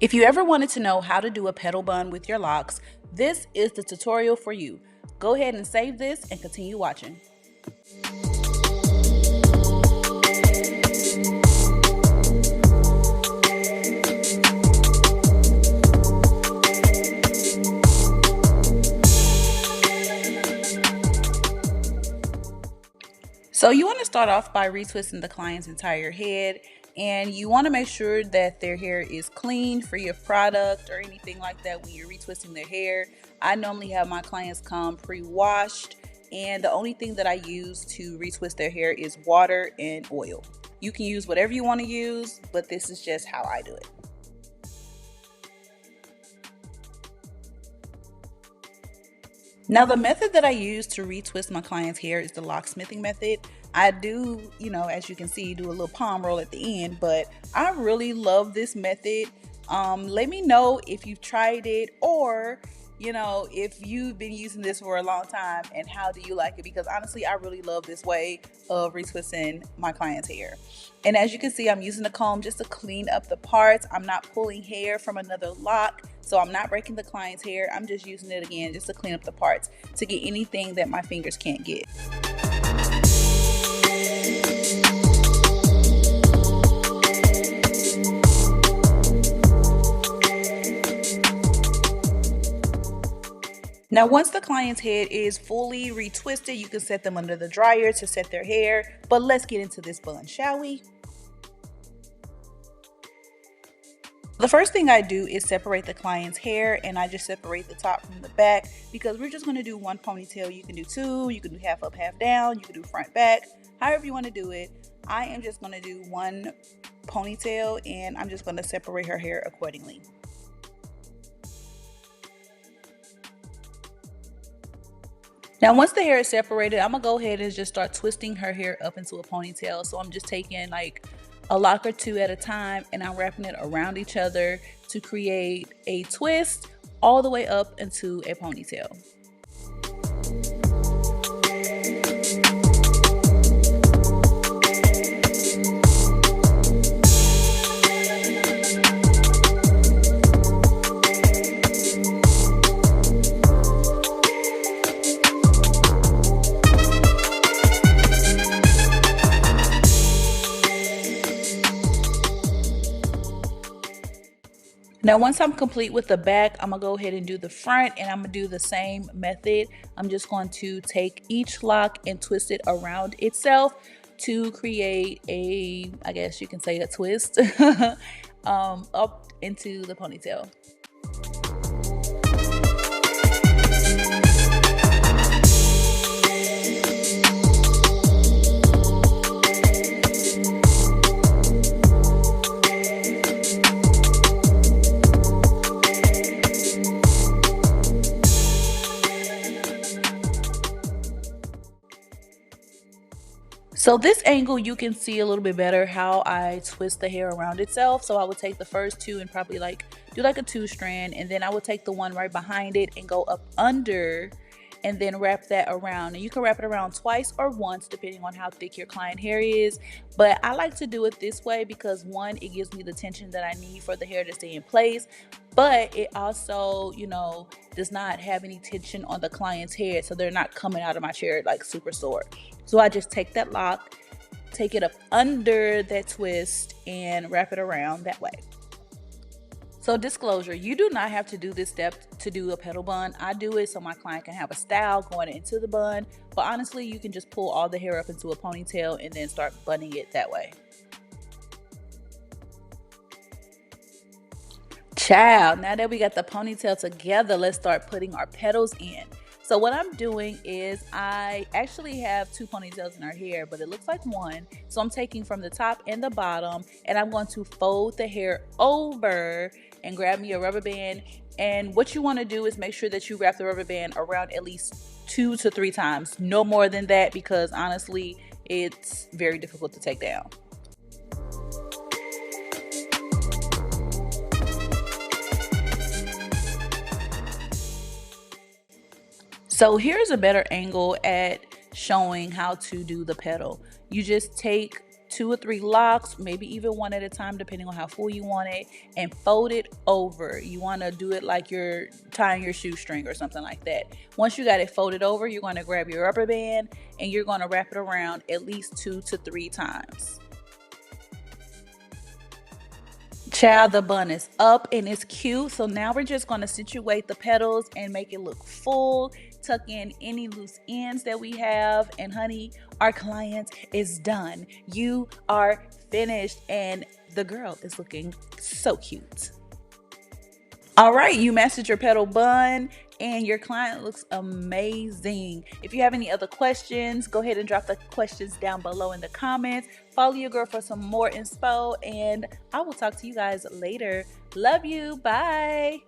If you ever wanted to know how to do a petal bun with your locks, this is the tutorial for you. Go ahead and save this and continue watching. So you want to start off by retwisting the client's entire head, and you want to make sure that their hair is clean, free of product or anything like that when you're retwisting their hair. I normally have my clients come pre-washed, and the only thing that I use to retwist their hair is water and oil. You can use whatever you want to use, but this is just how I do it. Now, the method that I use to retwist my client's hair is the locksmithing method. I do, as you can see, do a little palm roll at the end, but I really love this method. Let me know if you've tried it, or if you've been using this for a long time, and how do you like it? Because honestly, I really love this way of retwisting my client's hair. And as you can see, I'm using a comb just to clean up the parts. I'm not pulling hair from another lock, so I'm not breaking the client's hair. I'm just using it again just to clean up the parts, to get anything that my fingers can't get. Now, once the client's head is fully retwisted, you can set them under the dryer to set their hair. But let's get into this bun, shall we? The first thing I do is separate the client's hair, and I just separate the top from the back because we're just going to do one ponytail. You can do two, you can do half up, half down, you can do front, back, however you want to do it. I am just going to do one ponytail, and I'm just going to separate her hair accordingly. Now, once the hair is separated, I'm gonna go ahead and just start twisting her hair up into a ponytail. So I'm just taking like a lock or two at a time, and I'm wrapping it around each other to create a twist all the way up into a ponytail. Now, once I'm complete with the back, I'm gonna go ahead and do the front, and I'm gonna do the same method. I'm just going to take each lock and twist it around itself to create I guess you can say a twist up into the ponytail. So this angle, you can see a little bit better how I twist the hair around itself. So I would take the first two and probably do like a two strand, and then I would take the one right behind it and go up under, and then wrap that around. And you can wrap it around twice or once depending on how thick your client hair is. But I like to do it this way because, one, it gives me the tension that I need for the hair to stay in place, but it also, does not have any tension on the client's hair, so they're not coming out of my chair like super sore. So I just take that lock, take it up under that twist, and wrap it around that way. So disclosure, you do not have to do this step to do a petal bun. I do it so my client can have a style going into the bun, but honestly, you can just pull all the hair up into a ponytail and then start bunning it that way. Child, now that we got the ponytail together, let's start putting our petals in. So what I'm doing is, I actually have two ponytails in her hair, but it looks like one. So I'm taking from the top and the bottom, and I'm going to fold the hair over and grab me a rubber band. And what you want to do is make sure that you wrap the rubber band around at least 2 to 3 times. No more than that, because honestly, it's very difficult to take down. So here's a better angle at showing how to do the petal. You just take 2 or 3 locks, maybe even one at a time depending on how full you want it, and fold it over. You want to do it like you're tying your shoestring or something like that. Once you got it folded over, you're going to grab your rubber band and you're going to wrap it around at least 2 to 3 times. Child, the bun is up and it's cute. So now we're just going to situate the petals and make it look full. Tuck in any loose ends that we have. And honey, our client is done. You are finished and the girl is looking so cute. All right, you mastered your petal bun and your client looks amazing. If you have any other questions, go ahead and drop the questions down below in the comments. Follow your girl for some more inspo and I will talk to you guys later. Love you. Bye.